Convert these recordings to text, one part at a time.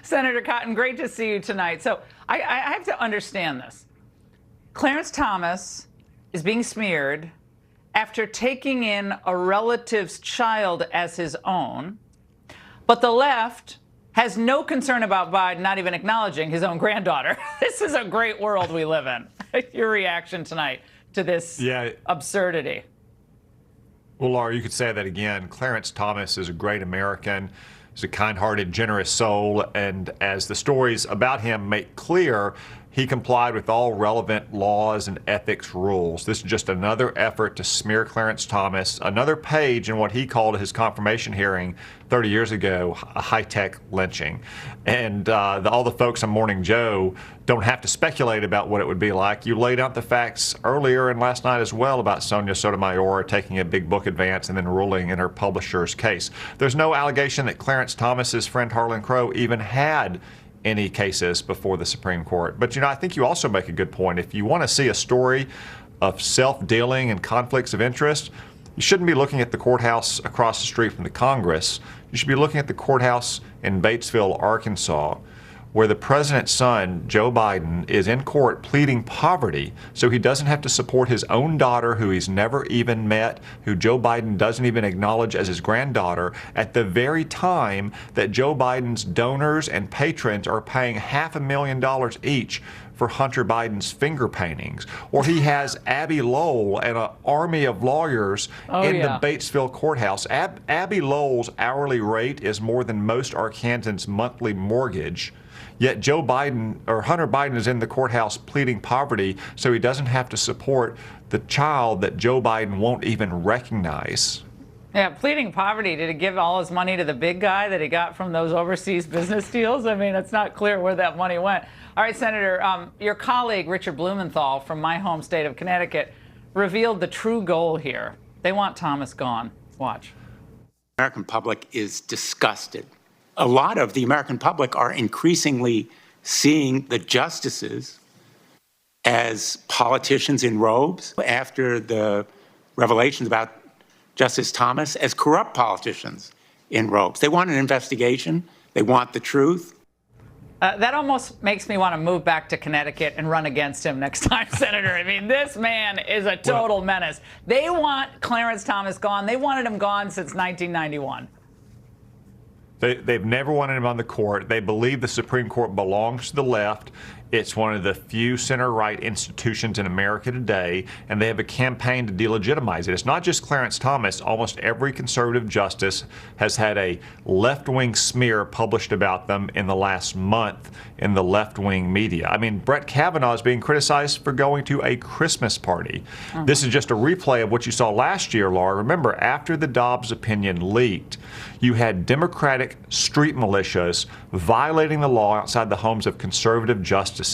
Senator Cotton, great to see you tonight. So I have to understand this. Clarence Thomas is being smeared after taking in a relative's child as his own, but the left has no concern about Biden not even acknowledging his own granddaughter. This is a great world we live in. Your reaction tonight to this absurdity. Well, Laura, you could say that again. Clarence Thomas is a great American. He's a kind-hearted, generous soul, and as the stories about him make clear, he complied with all relevant laws and ethics rules. This is just another effort to smear Clarence Thomas, another page in what he called his confirmation hearing 30 years ago, a high-tech lynching. And all the folks on Morning Joe don't have to speculate about what it would be like. You laid out the facts earlier and last night as well about Sonia Sotomayor taking a big book advance and then ruling in her publisher's case. There's no allegation that Clarence Thomas's friend Harlan Crow even had any cases before the Supreme Court. But, you know, I think you also make a good point. If you want to see a story of self-dealing and conflicts of interest, you shouldn't be looking at the courthouse across the street from the Congress. You should be looking at the courthouse in Batesville, Arkansas, where the president's son, Joe Biden, is in court pleading poverty so he doesn't have to support his own daughter, who he's never even met, who Joe Biden doesn't even acknowledge as his granddaughter, at the very time that Joe Biden's donors and patrons are paying $500,000 each for Hunter Biden's finger paintings. Or he has Abby Lowell and an army of lawyers in the Batesville courthouse. Abby Lowell's hourly rate is more than most Arkansans' monthly mortgage. Yet Joe Biden, or Hunter Biden, is in the courthouse pleading poverty so he doesn't have to support the child that Joe Biden won't even recognize. Yeah, pleading poverty. Did he give all his money to the big guy that he got from those overseas business deals? I mean, it's not clear where that money went. All right, Senator, your colleague, Richard Blumenthal, from my home state of Connecticut, revealed the true goal here. They want Thomas gone. Watch. The American public is disgusted. A lot of the American public are increasingly seeing the justices as politicians in robes after the revelations about Justice Thomas, as corrupt politicians in robes. They want an investigation. They want the truth. That almost makes me want to move back to Connecticut and run against him next time, Senator. I mean, this man is a total menace. They want Clarence Thomas gone. They wanted him gone since 1991. They've never wanted him on the court. They believe the Supreme Court belongs to the left. It's one of the few center-right institutions in America today, and they have a campaign to delegitimize it. It's not just Clarence Thomas. Almost every conservative justice has had a left-wing smear published about them in the last month in the left-wing media. I mean, Brett Kavanaugh is being criticized for going to a Christmas party. This is just a replay of what you saw last year, Laura. Remember, after the Dobbs opinion leaked, you had Democratic street militias violating the law outside the homes of conservative justices.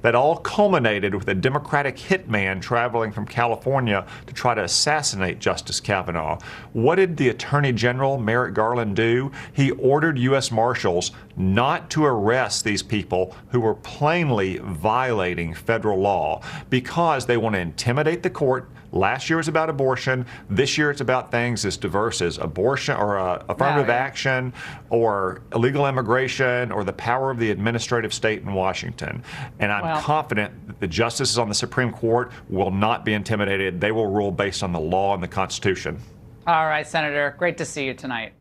That all culminated with a Democratic hitman traveling from California to try to assassinate Justice Kavanaugh. What did the Attorney General, Merrick Garland, do? He ordered U.S. Marshals not to arrest these people who were plainly violating federal law because they want to intimidate the court. Last year was about abortion. This year it's about things as diverse as abortion or affirmative action or illegal immigration or the power of the administrative state in Washington. And I'm confident that the justices on the Supreme Court will not be intimidated. They will rule based on the law and the Constitution. All right, Senator. Great to see you tonight.